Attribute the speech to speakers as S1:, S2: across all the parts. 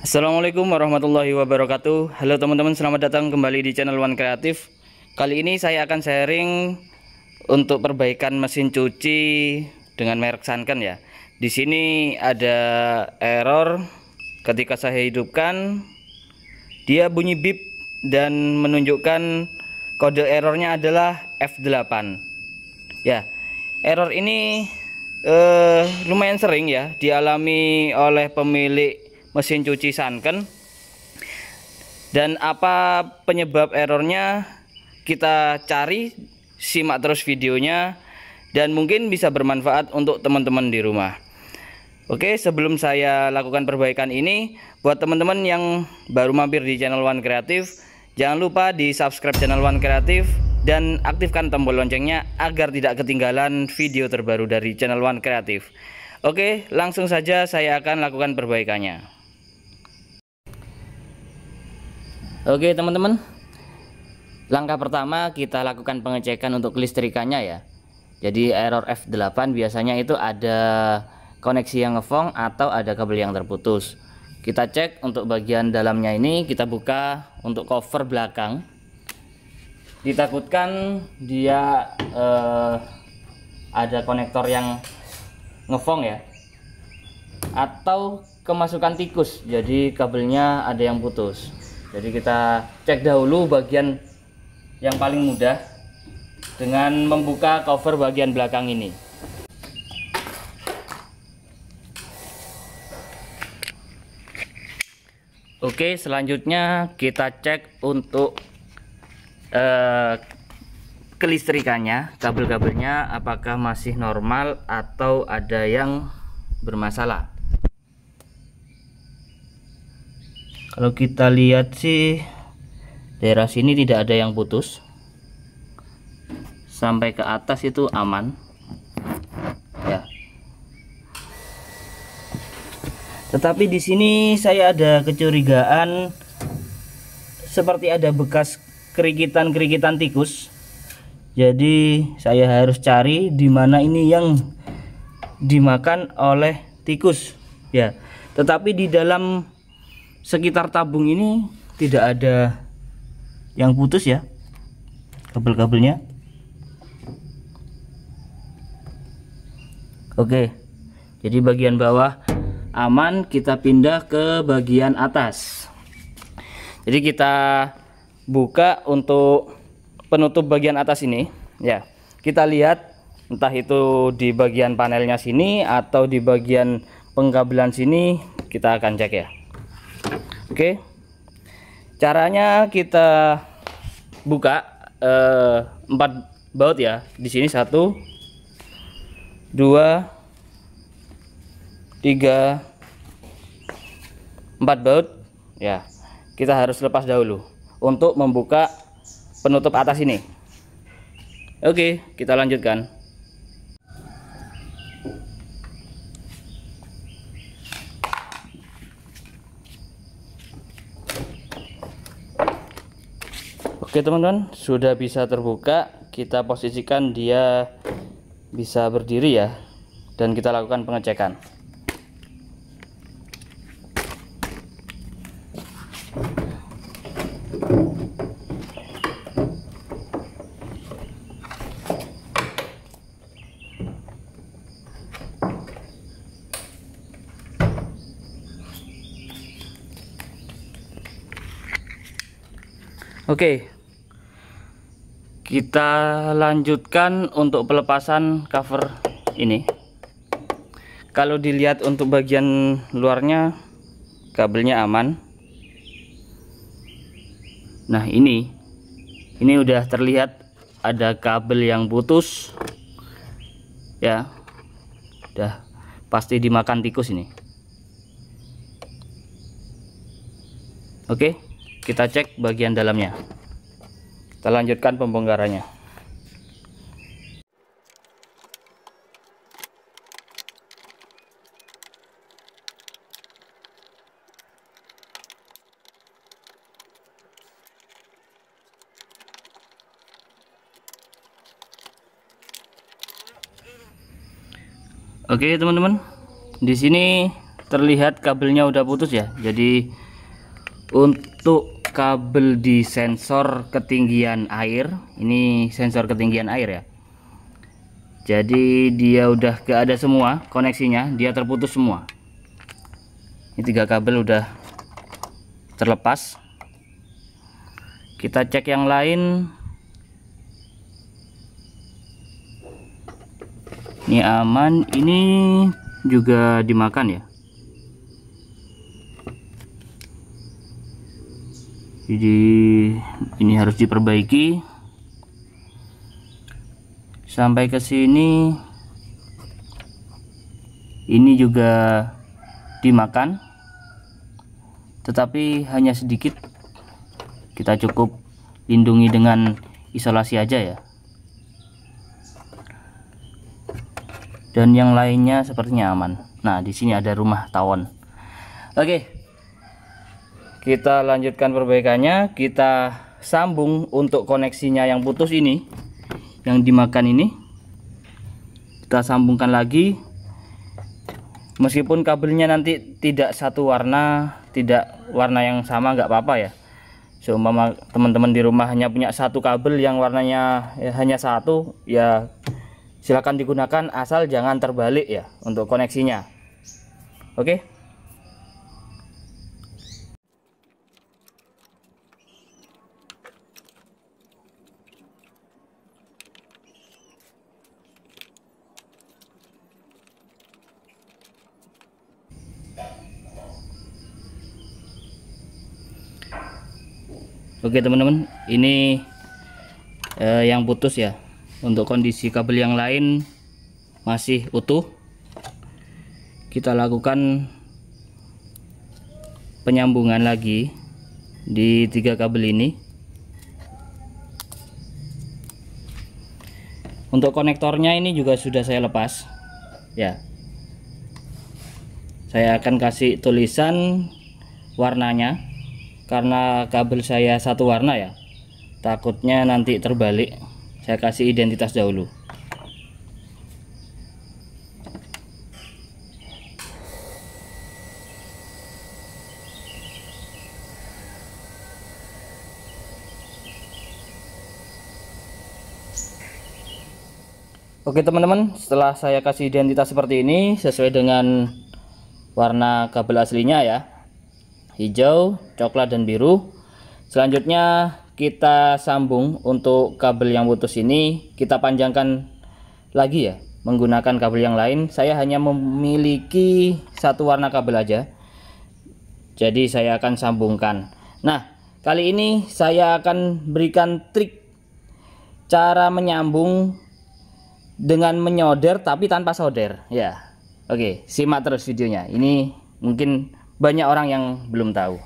S1: Assalamualaikum warahmatullahi wabarakatuh. Halo teman-teman, selamat datang kembali di channel One Kreatif. Kali ini saya akan sharing untuk perbaikan mesin cuci dengan merek Sanken ya. Di sini ada error ketika saya hidupkan, dia bunyi bip dan menunjukkan kode errornya adalah F8. Ya, error ini lumayan sering ya dialami oleh pemilik mesin cuci Sanken. Dan apa penyebab errornya kita cari, simak terus videonya dan mungkin bisa bermanfaat untuk teman-teman di rumah. Oke, sebelum saya lakukan perbaikan ini, buat teman-teman yang baru mampir di channel One Kreatif, jangan lupa di subscribe channel One Kreatif dan aktifkan tombol loncengnya agar tidak ketinggalan video terbaru dari channel One Kreatif. Oke, langsung saja saya akan lakukan perbaikannya. Oke teman-teman, langkah pertama kita lakukan pengecekan untuk kelistrikannya ya. Jadi error F8 biasanya itu ada koneksi yang ngefong atau ada kabel yang terputus. Kita cek untuk bagian dalamnya ini, kita buka untuk cover belakang. Ditakutkan dia ada konektor yang ngefong ya, atau kemasukan tikus, jadi kabelnya ada yang putus. Jadi kita cek dahulu bagian yang paling mudah dengan membuka cover bagian belakang ini. Oke, selanjutnya kita cek untuk kelistrikannya, kabel-kabelnya apakah masih normal atau ada yang bermasalah. Kalau kita lihat sih daerah sini tidak ada yang putus, sampai ke atas itu aman ya. Tetapi di sini saya ada kecurigaan seperti ada bekas kerikitan tikus. Jadi saya harus cari di mana ini yang dimakan oleh tikus ya. Tetapi di dalam sekitar tabung ini tidak ada yang putus ya, kabel-kabelnya. Oke, jadi bagian bawah aman, kita pindah ke bagian atas. Jadi kita buka untuk penutup bagian atas ini ya. Kita lihat entah itu di bagian panelnya sini atau di bagian pengkabelan sini, kita akan cek ya. Oke, caranya kita buka 4 baut ya. Di sini 1, 2, 3, 4 baut ya. Kita harus lepas dahulu untuk membuka penutup atas ini. Oke, kita lanjutkan. Oke teman-teman, sudah bisa terbuka. Kita posisikan dia bisa berdiri ya, dan kita lakukan pengecekan. Oke, kita lanjutkan untuk pelepasan cover ini. Kalau dilihat untuk bagian luarnya, kabelnya aman. Nah ini udah terlihat ada kabel yang putus ya, udah pasti dimakan tikus ini. Oke, kita cek bagian dalamnya. Kita lanjutkan pembongkarannya. Oke teman-teman, di sini terlihat kabelnya udah putus ya. Jadi untuk kabel di sensor ketinggian air, ini sensor ketinggian air ya, jadi dia udah gak ada semua koneksinya, dia terputus semua. Ini 3 kabel udah terlepas. Kita cek yang lain. Ini aman, ini juga dimakan ya. Jadi ini harus diperbaiki. Sampai ke sini ini juga dimakan, tetapi hanya sedikit. Kita cukup lindungi dengan isolasi aja ya. Dan yang lainnya sepertinya aman. Nah, di sini ada rumah tawon. Oke, kita lanjutkan perbaikannya. Kita sambung untuk koneksinya yang putus ini, yang dimakan ini. Kita sambungkan lagi. Meskipun kabelnya nanti tidak satu warna, tidak warna yang sama, nggak apa-apa ya. Seumpama teman-teman di rumah hanya punya satu kabel yang warnanya hanya satu, ya silakan digunakan, asal jangan terbalik ya untuk koneksinya. Oke. Oke teman-teman, ini yang putus ya. Untuk kondisi kabel yang lain masih utuh. Kita lakukan penyambungan lagi di 3 kabel ini. Untuk konektornya ini juga sudah saya lepas ya. Saya akan kasih tulisan warnanya, karena kabel saya satu warna ya, takutnya nanti terbalik. Saya kasih identitas dahulu. Oke teman-teman, setelah saya kasih identitas seperti ini sesuai dengan warna kabel aslinya ya, hijau, coklat, dan biru. Selanjutnya kita sambung untuk kabel yang putus ini, kita panjangkan lagi ya menggunakan kabel yang lain. Saya hanya memiliki satu warna kabel aja, jadi saya akan sambungkan. Nah, kali ini saya akan berikan trik cara menyambung dengan menyolder tapi tanpa solder ya. Oke, simak terus videonya. Ini mungkin banyak orang yang belum tahu.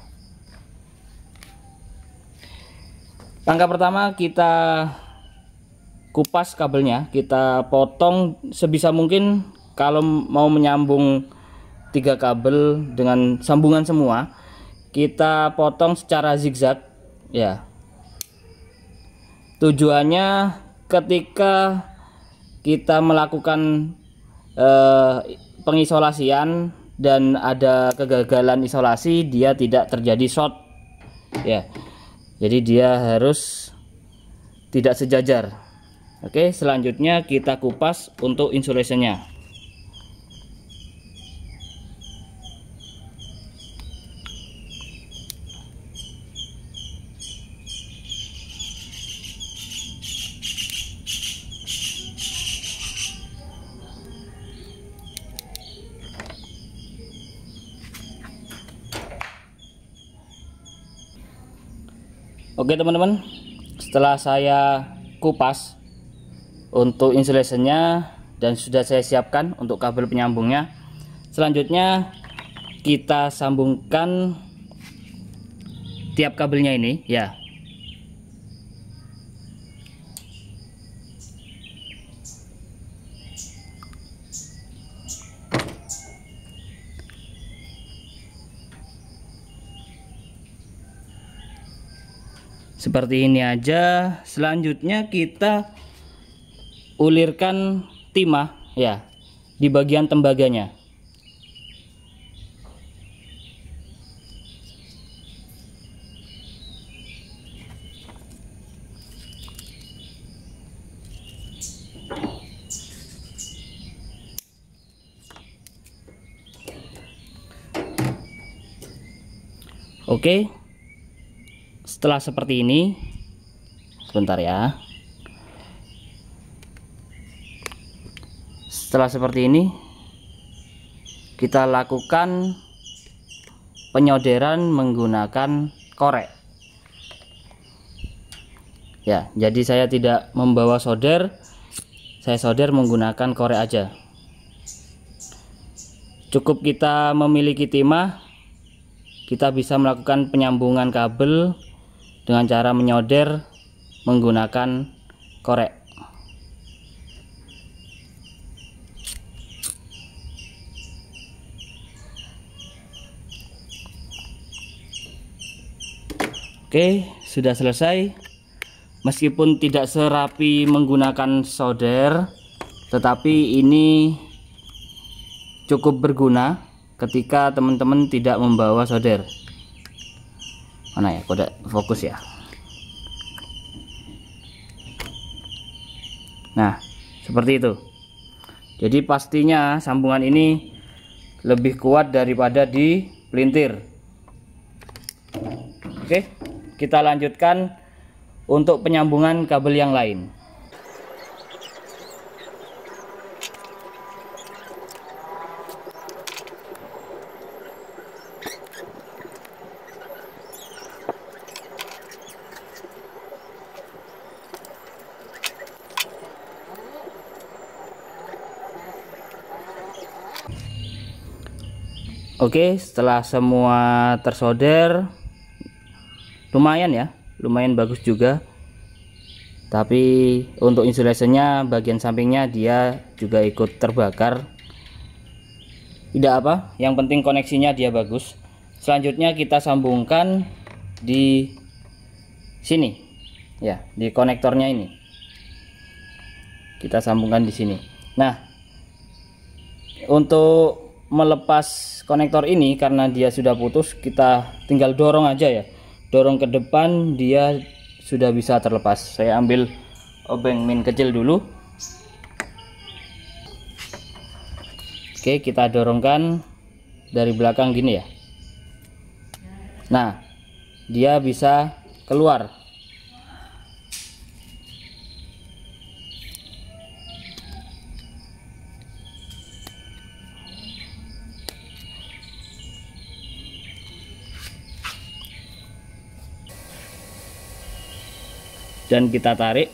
S1: Langkah pertama, kita kupas kabelnya, kita potong sebisa mungkin. Kalau mau menyambung 3 kabel dengan sambungan semua, kita potong secara zigzag ya. Tujuannya ketika kita melakukan pengisolasian dan ada kegagalan isolasi, dia tidak terjadi short ya. Jadi dia harus tidak sejajar. Oke, selanjutnya kita kupas untuk insulasinya. Oke teman-teman, setelah saya kupas untuk insulasinya dan sudah saya siapkan untuk kabel penyambungnya, selanjutnya kita sambungkan tiap kabelnya ini ya. Seperti ini aja. Selanjutnya kita ulirkan timah ya di bagian tembaganya. Oke, setelah seperti ini, sebentar ya. Setelah seperti ini, kita lakukan penyoderan menggunakan korek. Ya, jadi saya tidak membawa solder, saya solder menggunakan korek aja. Cukup kita memiliki timah, kita bisa melakukan penyambungan kabel dengan cara menyoder menggunakan korek. Oke, sudah selesai. Meskipun tidak serapi menggunakan solder, tetapi ini cukup berguna ketika teman-teman tidak membawa solder. Mana ya, kode fokus ya. Nah, seperti itu. Jadi pastinya sambungan ini lebih kuat daripada di pelintir. Oke, kita lanjutkan untuk penyambungan kabel yang lain. Oke, setelah semua tersolder, lumayan ya, lumayan bagus juga. Tapi untuk insulasinya bagian sampingnya dia juga ikut terbakar. Tidak apa, yang penting koneksinya dia bagus. Selanjutnya kita sambungkan di sini ya, di konektornya ini. Kita sambungkan di sini. Nah, untuk melepas konektor ini karena dia sudah putus, kita tinggal dorong aja ya, dorong ke depan, dia sudah bisa terlepas. Saya ambil obeng min kecil dulu. Oke, kita dorongkan dari belakang gini ya. Nah, dia bisa keluar. Dan kita tarik.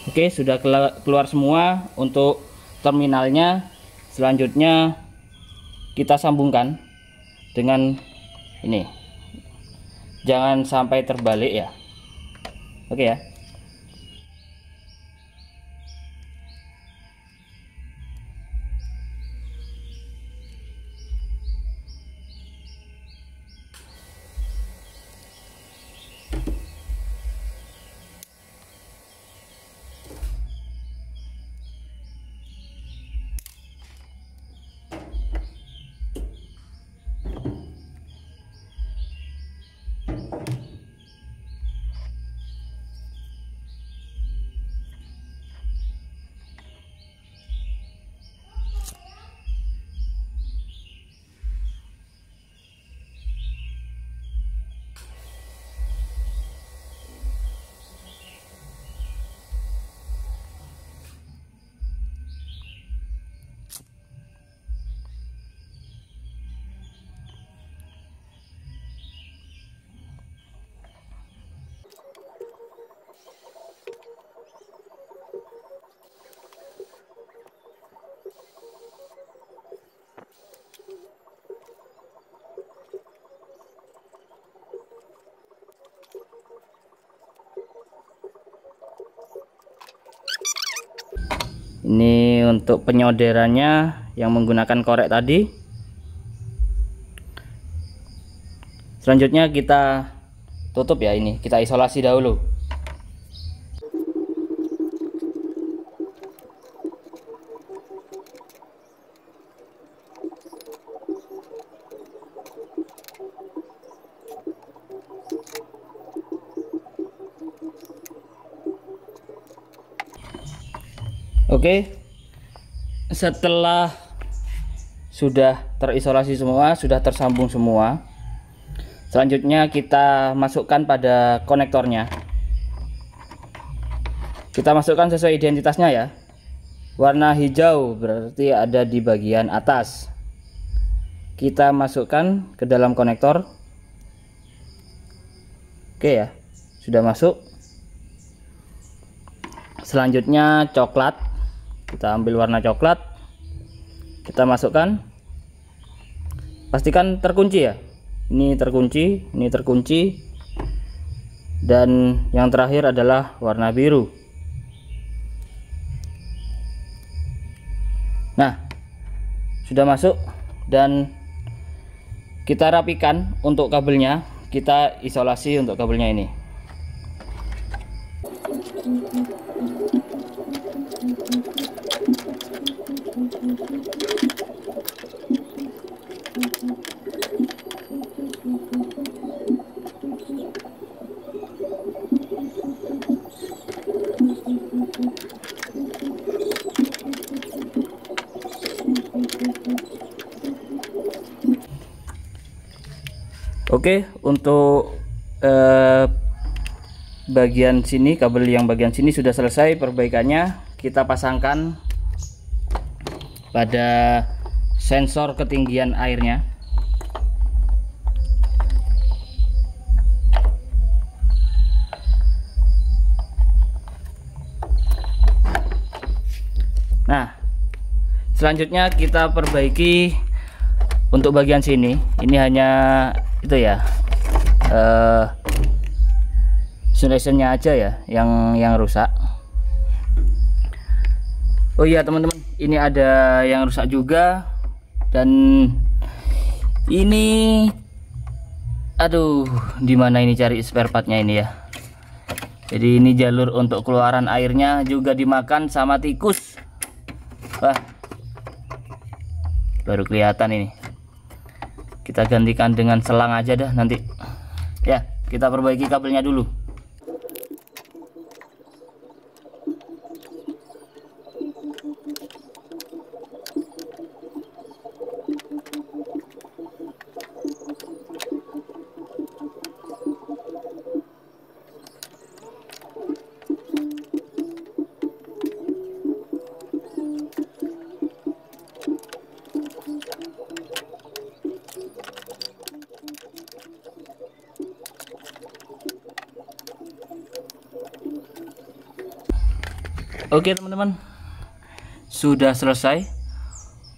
S1: Oke, sudah keluar semua untuk terminalnya. Selanjutnya kita sambungkan dengan ini. Jangan sampai terbalik ya. Oke ya. Ini untuk penyoderannya yang menggunakan korek tadi. Selanjutnya kita tutup ya, ini kita isolasi dahulu. Oke, setelah sudah terisolasi semua, sudah tersambung semua, selanjutnya kita masukkan pada konektornya. Kita masukkan sesuai identitasnya ya. Warna hijau berarti ada di bagian atas. Kita masukkan ke dalam konektor. Oke ya, sudah masuk. Selanjutnya coklat. Kita ambil warna coklat, kita masukkan, pastikan terkunci ya, ini terkunci, dan yang terakhir adalah warna biru. Nah, sudah masuk, dan kita rapikan untuk kabelnya, kita isolasi untuk kabelnya ini. Oke, untuk bagian sini, kabel yang bagian sini sudah selesai perbaikannya. Kita pasangkan pada sensor ketinggian airnya. Nah, selanjutnya kita perbaiki untuk bagian sini. Ini hanya itu ya, insulasinya aja ya yang rusak. Oh iya teman-teman, ini ada yang rusak juga, dan ini aduh, dimana ini cari spare partnya ini ya. Jadi ini jalur untuk keluaran airnya juga dimakan sama tikus. Wah, baru kelihatan ini. Kita gantikan dengan selang aja dah nanti ya. Kita perbaiki kabelnya dulu. Oke teman-teman, sudah selesai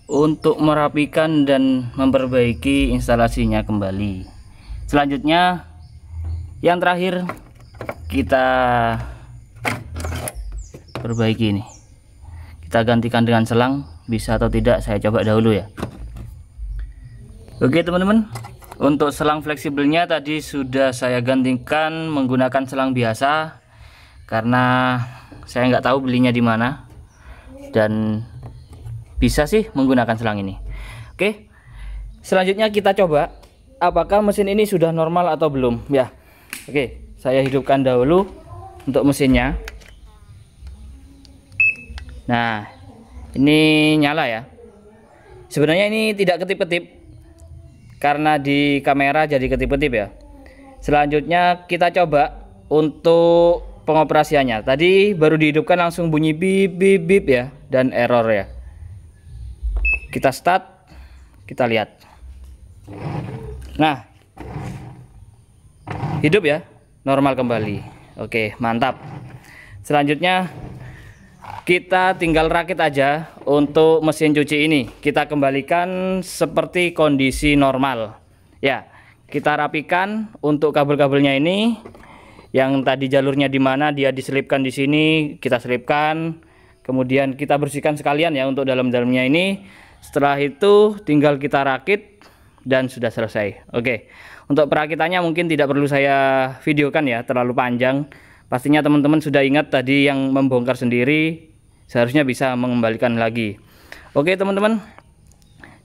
S1: untuk merapikan dan memperbaiki instalasinya kembali. Selanjutnya yang terakhir kita perbaiki ini. Kita gantikan dengan selang, bisa atau tidak saya coba dahulu ya. Oke teman-teman, untuk selang fleksibelnya tadi sudah saya gantikan menggunakan selang biasa, karena saya nggak tahu belinya di mana, dan bisa sih menggunakan selang ini. Oke, selanjutnya kita coba apakah mesin ini sudah normal atau belum ya. Oke, saya hidupkan dahulu untuk mesinnya. Nah, ini nyala ya. Sebenarnya ini tidak ketip-ketip karena di kamera jadi ketip-ketip ya. Selanjutnya kita coba untuk pengoperasiannya. Tadi baru dihidupkan langsung bunyi bip bip bip ya, dan error ya. Kita start, kita lihat. Nah, hidup ya, normal kembali. Oke, mantap. Selanjutnya kita tinggal rakit aja untuk mesin cuci ini. Kita kembalikan seperti kondisi normal ya. Kita rapikan untuk kabel-kabelnya ini. Yang tadi jalurnya di mana dia diselipkan di sini, kita selipkan. Kemudian kita bersihkan sekalian ya untuk dalam-dalamnya ini. Setelah itu tinggal kita rakit dan sudah selesai. Oke, untuk perakitannya mungkin tidak perlu saya videokan ya, terlalu panjang. Pastinya teman-teman sudah ingat tadi yang membongkar sendiri seharusnya bisa mengembalikan lagi. Oke teman-teman,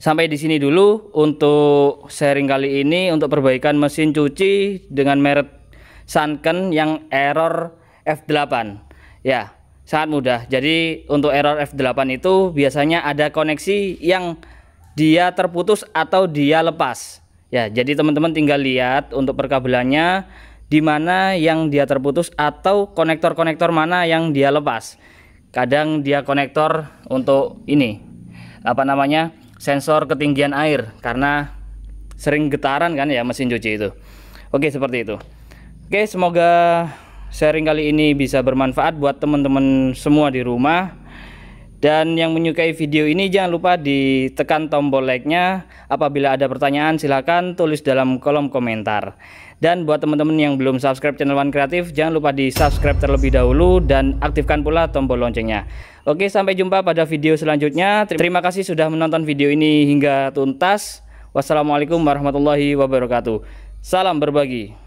S1: sampai di sini dulu untuk sharing kali ini untuk perbaikan mesin cuci dengan merek Sanken yang error F8. Ya, sangat mudah. Jadi untuk error F8 itu biasanya ada koneksi yang dia terputus atau dia lepas. Ya, jadi teman-teman tinggal lihat untuk perkabelannya di mana yang dia terputus atau konektor-konektor mana yang dia lepas. Kadang dia konektor untuk ini sensor ketinggian air, karena sering getaran kan ya mesin cuci itu. Oke, seperti itu. Oke, semoga sharing kali ini bisa bermanfaat buat teman-teman semua di rumah. Dan yang menyukai video ini jangan lupa ditekan tombol like-nya. Apabila ada pertanyaan silahkan tulis dalam kolom komentar. Dan buat teman-teman yang belum subscribe channel One Kreatif, jangan lupa di subscribe terlebih dahulu dan aktifkan pula tombol loncengnya. Oke, sampai jumpa pada video selanjutnya. Terima kasih sudah menonton video ini hingga tuntas. Wassalamualaikum warahmatullahi wabarakatuh. Salam berbagi.